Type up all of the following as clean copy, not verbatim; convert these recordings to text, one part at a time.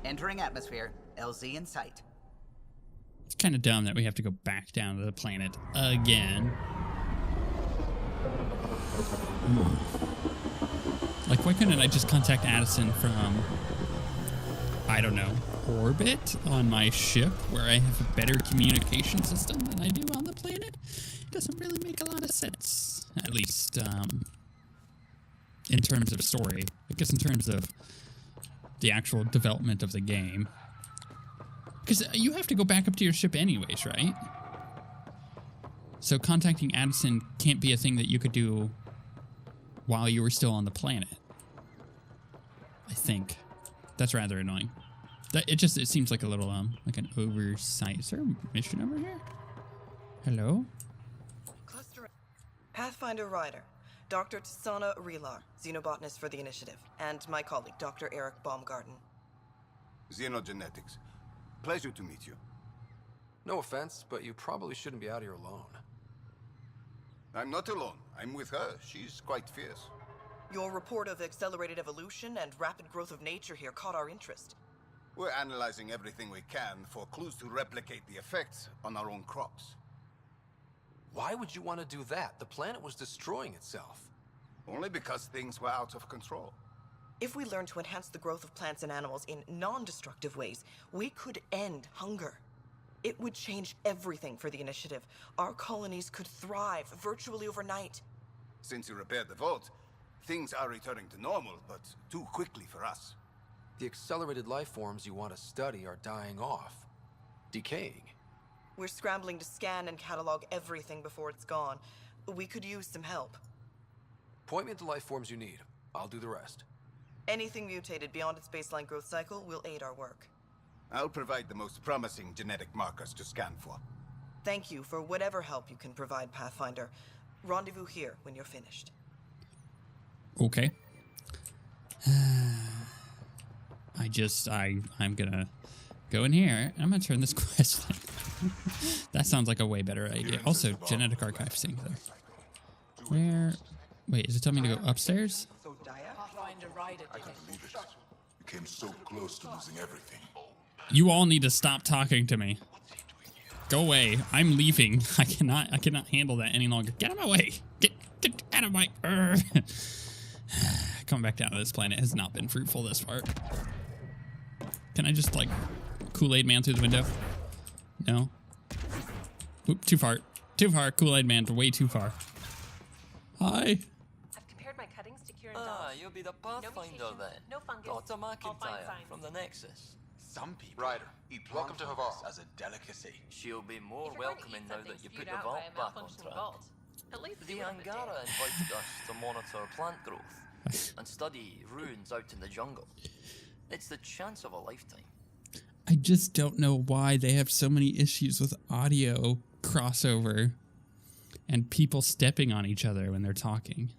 Entering atmosphere. LZ in sight. It's kind of dumb that we have to go back down to the planet again. Like, why couldn't I just contact Addison from, I don't know, orbit on my ship where I have a better communication system than I do on the planet? It doesn't really make a lot of sense. At least, in terms of story. I guess in terms of the actual development of the game. Because you have to go back up to your ship anyways, right? So contacting Addison can't be a thing that you could do while you were still on the planet. I think. That's rather annoying. It seems like a little, like an oversight. Is there a mission over here? Hello? Cluster Pathfinder Ryder, Dr. Tsana Relar, xenobotanist for the Initiative, and my colleague, Dr. Eric Baumgarten. Xenogenetics. Pleasure to meet you. No offense, but you probably shouldn't be out here alone. I'm not alone. I'm with her. She's quite fierce. Your report of accelerated evolution and rapid growth of nature here caught our interest. We're analyzing everything we can for clues to replicate the effects on our own crops. Why would you want to do that? The planet was destroying itself. Only because things were out of control. If we learn to enhance the growth of plants and animals in non-destructive ways, we could end hunger. It would change everything for the Initiative. Our colonies could thrive virtually overnight. Since you repaired the vault, things are returning to normal, but too quickly for us. The accelerated life forms you want to study are dying off. Decaying. We're scrambling to scan and catalog everything before it's gone. We could use some help. Point me to the life forms you need. I'll do the rest. Anything mutated beyond its baseline growth cycle will aid our work. I'll provide the most promising genetic markers to scan for. Thank you for whatever help you can provide, Pathfinder. Rendezvous here when you're finished. Okay. I'm gonna go in here, and I'm gonna turn this quest in. That sounds like a way better idea. Also, genetic archive thing there. Where? Wait, is it telling me to go upstairs? I can't believe it. You came so close to losing everything. You all need to stop talking to me. Go away. I'm leaving. I cannot handle that any longer. Get out of my way. Get out of my... Coming back down to this planet has not been fruitful this far. Can I just, like, Kool-Aid Man through the window? No? Oop, too far. Too far. Kool-Aid Man, way too far. Hi. I've compared my cuttings to Kieran You'll be the pathfinder then. No fungus. Dr. All fine McIntyre signs. from the Nexus. Some people Ryder, eat welcome to Havar. as a delicacy. She'll be more If you're going to welcoming eat now something that you put spewed the out vault by a back on malfunctioning track. vault, at least The do it with a Angara dick. invited us to monitor plant growth and study ruins out in the jungle. It's the chance of a lifetime. I just don't know why they have so many issues with audio crossover and people stepping on each other when they're talking.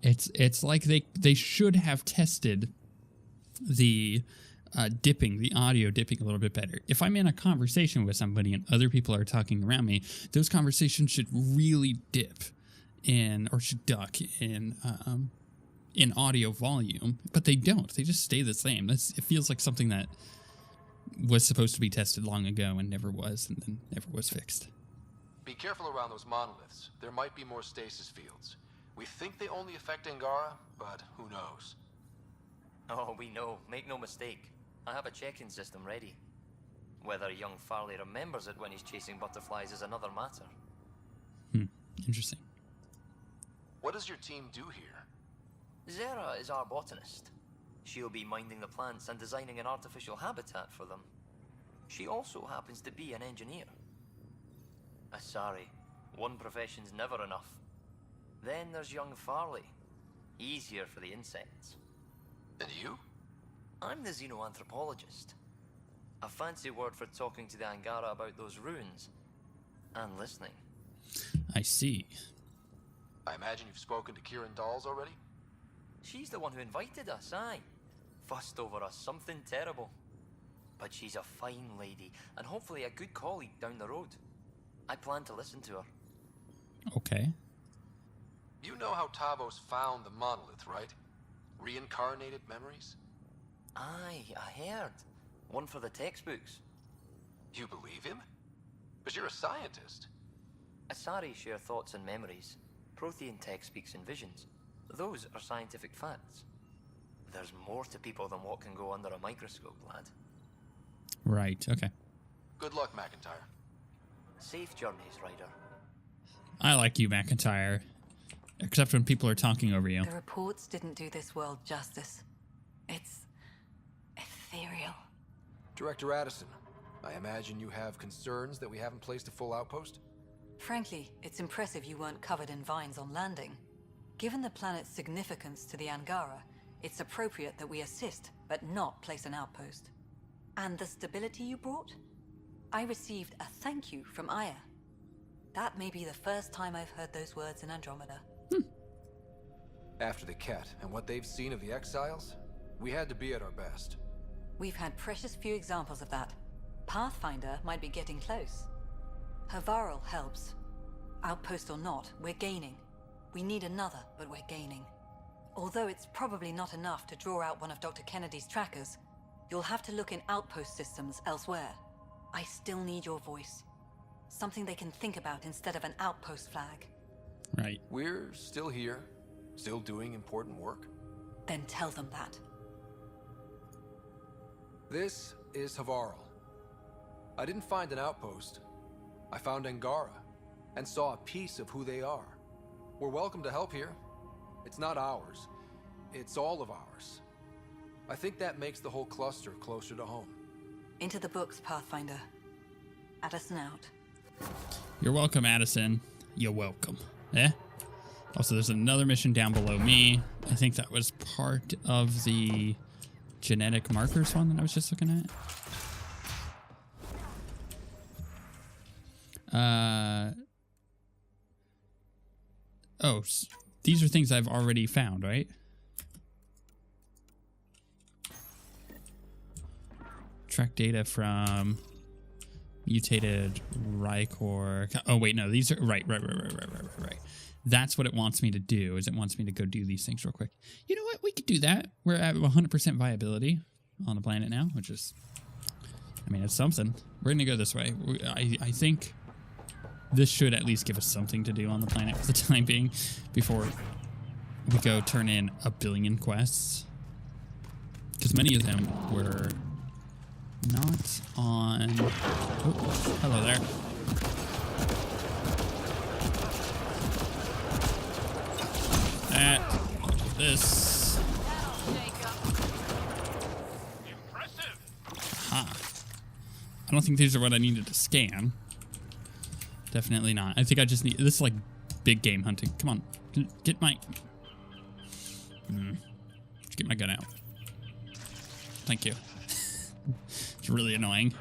It's like they should have tested the audio dipping a little bit better. If I'm in a conversation with somebody and other people are talking around me, those conversations should really dip in, or should duck in audio volume, but they don't. They just stay the same. It feels like something that was supposed to be tested long ago and never was, and then never was fixed. Be careful around those monoliths. There might be more stasis fields. We think they only affect Angara, but who knows? Oh, we know. Make no mistake. I have a check-in system ready. Whether young Farley remembers it when he's chasing butterflies is another matter. Interesting. What does your team do here? Zera is our botanist. She'll be minding the plants and designing an artificial habitat for them. She also happens to be an engineer. Sorry, one profession's never enough. Then there's young Farley. Easier for the insects. And you? I'm the xenoanthropologist. A fancy word for talking to the Angara about those ruins. And listening. I see. I imagine you've spoken to Kieran Dawes already? She's the one who invited us, aye. Fussed over us something terrible. But she's a fine lady, and hopefully a good colleague down the road. I plan to listen to her. Okay. You know how Tavos found the monolith, right? Reincarnated memories? Aye, I heard. One for the textbooks. You believe him? Because you're a scientist. Asari share thoughts and memories. Prothean tech speaks in visions. Those are scientific facts. There's more to people than what can go under a microscope, lad. Right, okay. Good luck, McIntyre. Safe journeys, Ryder. I like you, McIntyre. Except when people are talking over you. The reports didn't do this world justice. It's ethereal. Director Addison, I imagine you have concerns that we haven't placed a full outpost? Frankly, it's impressive you weren't covered in vines on landing. Given the planet's significance to the Angara, it's appropriate that we assist, but not place an outpost. And the stability you brought? I received a thank you from Aya. That may be the first time I've heard those words in Andromeda. After the Cat and what they've seen of the Exiles, we had to be at our best. We've had precious few examples of that. Pathfinder might be getting close. Havarl helps. Outpost or not, we're gaining. We need another, but we're gaining. Although it's probably not enough to draw out one of Dr. Kennedy's trackers, you'll have to look in outpost systems elsewhere. I still need your voice. Something they can think about instead of an outpost flag. Right. We're still here, still doing important work. Then tell them that. This is Havarl. I didn't find an outpost. I found Angara, and saw a piece of who they are. We're welcome to help here. It's not ours. It's all of ours. I think that makes the whole cluster closer to home. Into the books, Pathfinder. Addison out. You're welcome, Addison. You're welcome. Eh? Also, there's another mission down below me. I think that was part of the genetic markers one that I was just looking at. These are things I've already found, right? Track data from mutated Rykor. Oh, wait, no, these are right. That's what it wants me to do, is it wants me to go do these things real quick. You know what? We could do that. We're at 100% viability on the planet now, which is, I mean, it's something. We're going to go this way. I think this should at least give us something to do on the planet for the time being before we go turn in 1 billion quests. Because many of them were not on... Oh, hello there. This. Ha. I don't think these are what I needed to scan. Definitely not. I think I just need... This is like big game hunting. Come on. Get my... Just get my gun out. Thank you. It's really annoying.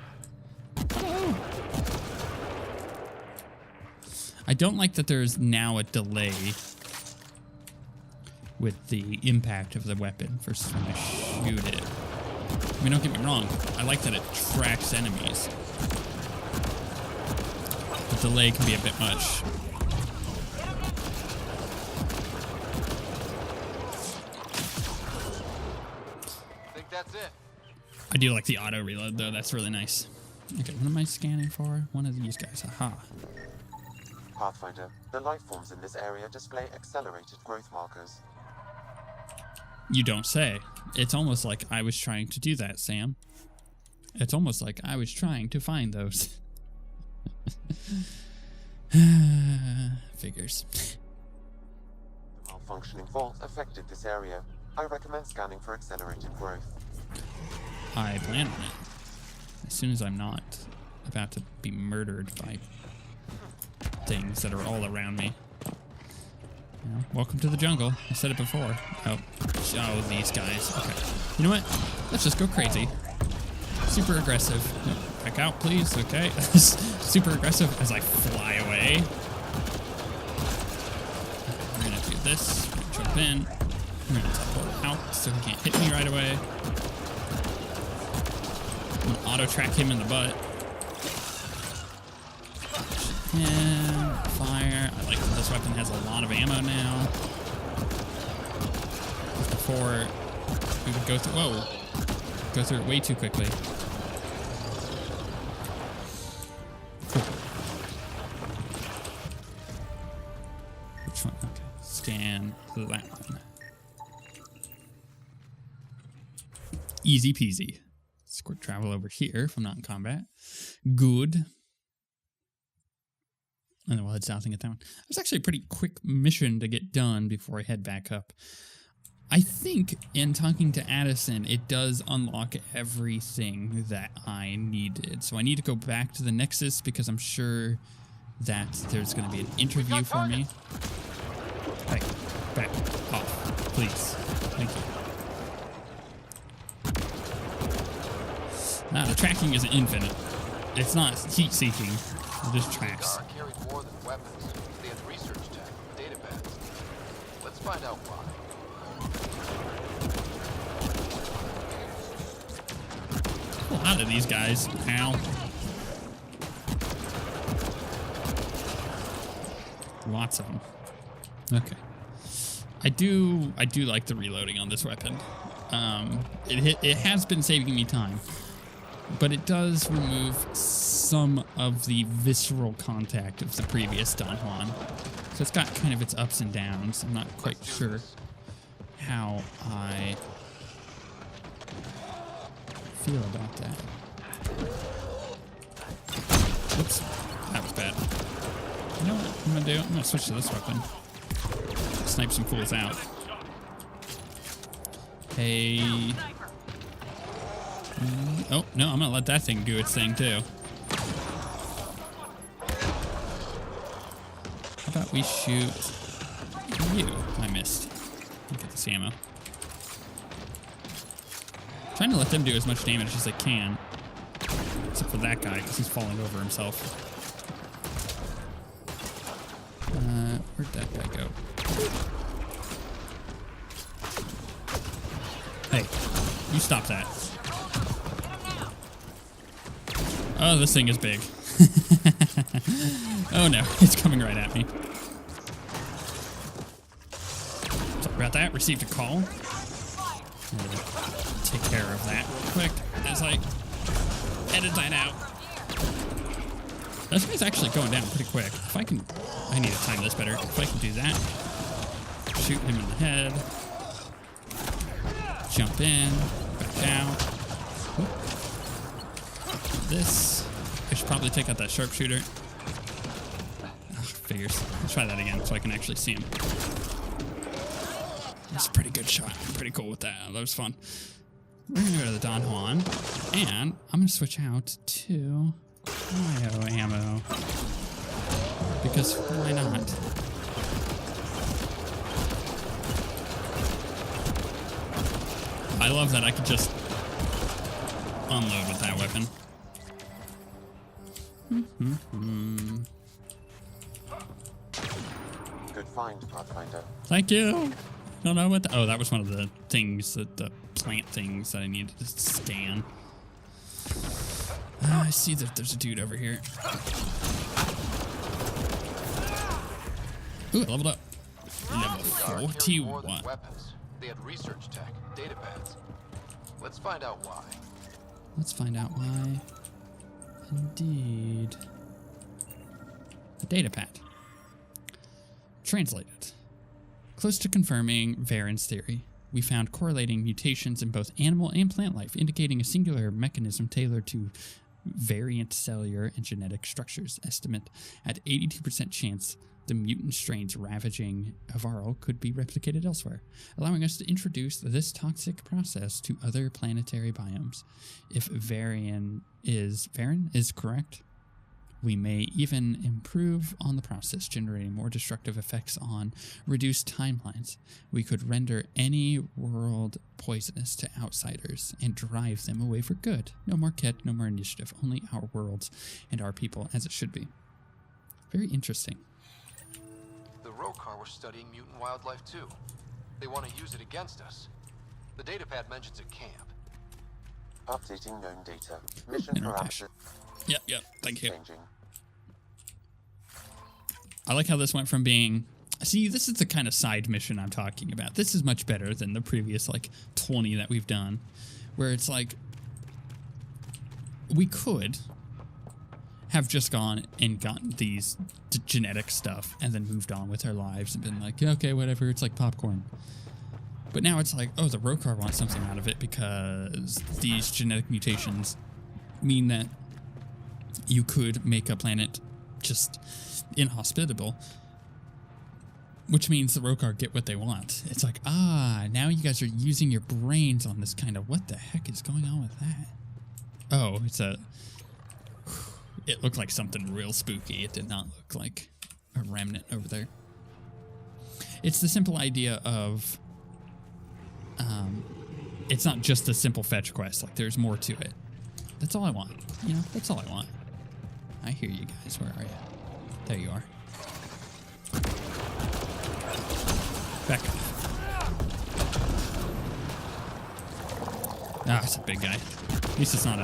Oh. I don't like that there's now a delay with the impact of the weapon versus when I shoot it. I mean, don't get me wrong. I like that it tracks enemies. The delay can be a bit much. I think that's it. I do like the auto reload though. That's really nice. Okay, what am I scanning for? One of these guys. Aha. Pathfinder, the life forms in this area display accelerated growth markers. You don't say. It's almost like I was trying to do that, Sam. It's almost like I was trying to find those. Figures. The malfunctioning vault affected this area. I recommend scanning for accelerated growth. I plan on it. As soon as I'm not about to be murdered by things that are all around me. You know, welcome to the jungle. I said it before. Oh, these guys. Okay. You know what? Let's just go crazy. Super aggressive. No, back out, please. Okay. Super aggressive as I fly away. We're gonna do this. We're gonna jump in. We're gonna teleport out so he can't hit me right away. I'm gonna auto track him in the butt. And fire. I like that this weapon has a lot of ammo now. Before we would go through it way too quickly. Cool. Which one? Okay. Scan that one. Easy peasy. Let's quick travel over here if I'm not in combat. Good. And then we'll head south and get that one. It was actually a pretty quick mission to get done before I head back up. I think in talking to Addison, it does unlock everything that I needed. So I need to go back to the Nexus because I'm sure that there's going to be an interview for me. Hey, back off, please. Thank you. Nah, the tracking isn't infinite. It's not heat-seeking. It just tracks. Carried more than weapons. They had research tech, data pads. Let's find out why. A lot of these guys. Ow. Lots of them. Okay. I do like the reloading on this weapon. It has been saving me time, but it does remove some of the visceral contact of the previous Don Juan. So it's got kind of its ups and downs. I'm not quite sure how I feel about that. Whoops, that was bad. You know what I'm gonna do? I'm gonna switch to this weapon. Snipe some fools out. Hey. Oh, no, I'm gonna let that thing do its thing too. How about we shoot you? I missed. Get this ammo. Trying to let them do as much damage as they can. Except for that guy, because he's falling over himself. Where'd that guy go? Hey, you stop that. Oh, this thing is big. Oh no, it's coming right at me. Sorry about that, received a call. Take care of that real quick as I edit that out. This guy's actually going down pretty quick. If I can, I need to time this better. If I can do that, shoot him in the head, jump in, back out. This, I should probably take out that sharpshooter. Figures. Let's try that again so I can actually see him. That's a pretty good shot. I'm pretty cool with that. That was fun. We're gonna go to the Don Juan, and I'm gonna switch out to cryo ammo. Because why not? I love that I could just unload with that weapon. Good find, Pathfinder. Thank you. Don't know what. Oh, that was one of the things that the plant things that I needed to scan. I see that there's a dude over here. Ooh, I leveled up. Level 41. Weapons. They had research tech, data pads. Let's find out why. Let's find out why. Indeed. A data pad. Translated. Close to confirming Varen's theory, we found correlating mutations in both animal and plant life, indicating a singular mechanism tailored to variant cellular and genetic structures. Estimate at 82% chance the mutant strains ravaging Avarl could be replicated elsewhere, allowing us to introduce this toxic process to other planetary biomes. If Varen is correct, we may even improve on the process, generating more destructive effects on reduced timelines. We could render any world poisonous to outsiders and drive them away for good. No more Ket, no more initiative, only our worlds and our people as it should be. Very interesting. The Rokar were studying mutant wildlife too. They want to use it against us. The datapad mentions a camp. Updating known data. Mission Intercache. parameters. Yep, thank you. Changing. I like how this went from being... See, this is the kind of side mission I'm talking about. This is much better than the previous, like, 20 that we've done. Where it's like... We could have just gone and gotten these genetic stuff and then moved on with our lives and been like, yeah, okay, whatever, it's like popcorn. But now it's like, oh, the Rokar wants something out of it because these genetic mutations mean that you could make a planet just inhospitable, which means the Rokar get what they want. It's like, now you guys are using your brains on this kind of, what the heck is going on with that? Oh, it looked like something real spooky. It did not look like a remnant over there. It's the simple idea of, it's not just a simple fetch quest. Like, there's more to it. That's all I want. You know, that's all I want. I hear you guys. Where are you? There you are. Back up. Ah, it's a big guy. At least it's not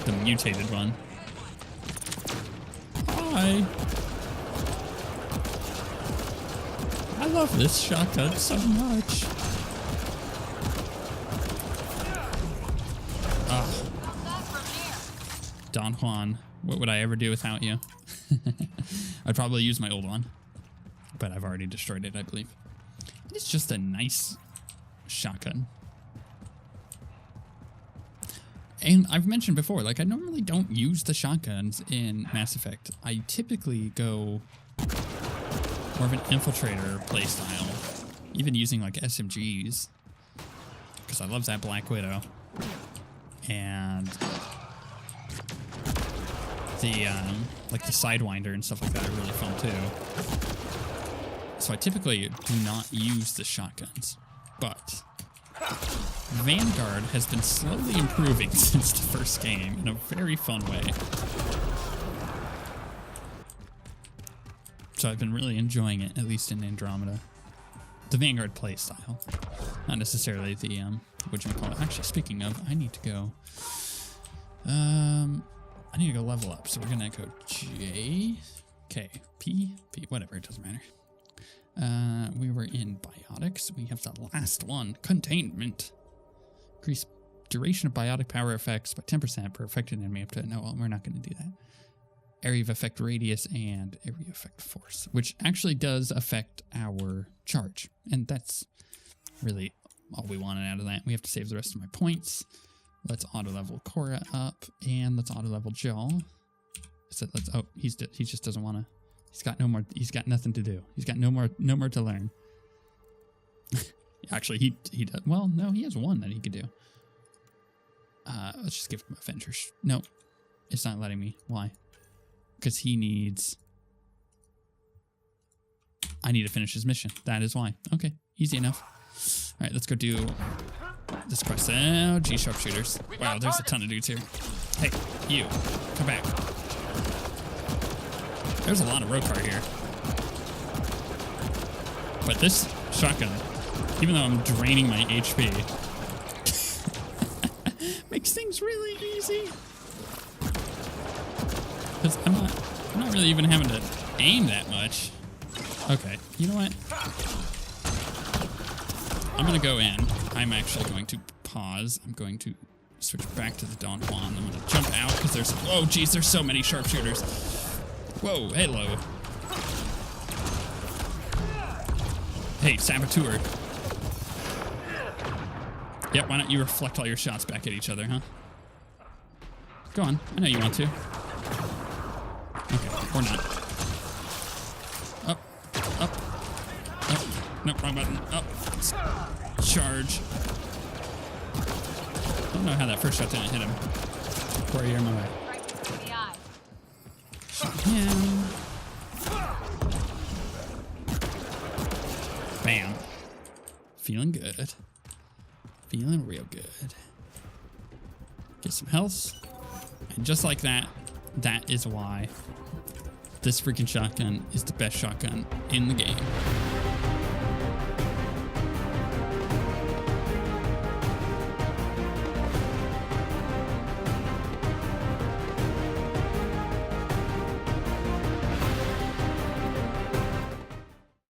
the mutated one. Hi. I love this shotgun so much. Don Juan, what would I ever do without you? I'd probably use my old one, but I've already destroyed it, I believe. It's just a nice shotgun. And I've mentioned before, like, I normally don't use the shotguns in Mass Effect. I typically go more of an infiltrator playstyle, even using, like, SMGs, because I love that Black Widow. And the, like, the Sidewinder and stuff like that are really fun, too. So I typically do not use the shotguns, but Vanguard has been slowly improving since the first game in a very fun way. So I've been really enjoying it, at least in Andromeda. The Vanguard playstyle, not necessarily the, whatchamacallit. Actually, speaking of, I need to go, level up. So we're gonna go J, K, P, whatever, it doesn't matter. We were in biotics. We have the last one, containment. Increase duration of biotic power effects by 10% per affected enemy up to, no, well, we're not going to do that. Area of effect radius and area effect force, which actually does affect our charge. And that's really all we wanted out of that. We have to save the rest of my points. Let's auto level Cora up and let's auto level Jaw. So let's, oh, he just doesn't want to. He's got no more. He's got nothing to do. He's got no more to learn. Actually, he does. Well, no, he has one that he could do. Let's just give him Avengers. No, it's not letting me. Why? Because he needs. I need to finish his mission. That is why. Okay, easy enough. All right, let's go do this quest. Oh, G sharpshooters. Wow, there's a ton of dudes here. Hey, you, come back. There's a lot of Rokar here. But this shotgun, even though I'm draining my HP, makes things really easy. Because I'm not really even having to aim that much. Okay, you know what? I'm going to go in. I'm actually going to pause. I'm going to switch back to the Don Juan. I'm going to jump out because there's... Oh, geez, there's so many sharpshooters. Whoa, hello. Hey, saboteur. Yeah, why don't you reflect all your shots back at each other, huh? Go on, I know you want to. Okay, or not. Up, up, up. Nope, wrong button. Up. Charge. I don't know how that first shot didn't hit him. Corey, you're in my way. Him. Bam. Feeling good. Feeling real good. Get some health. And just like that, that is why this freaking shotgun is the best shotgun in the game.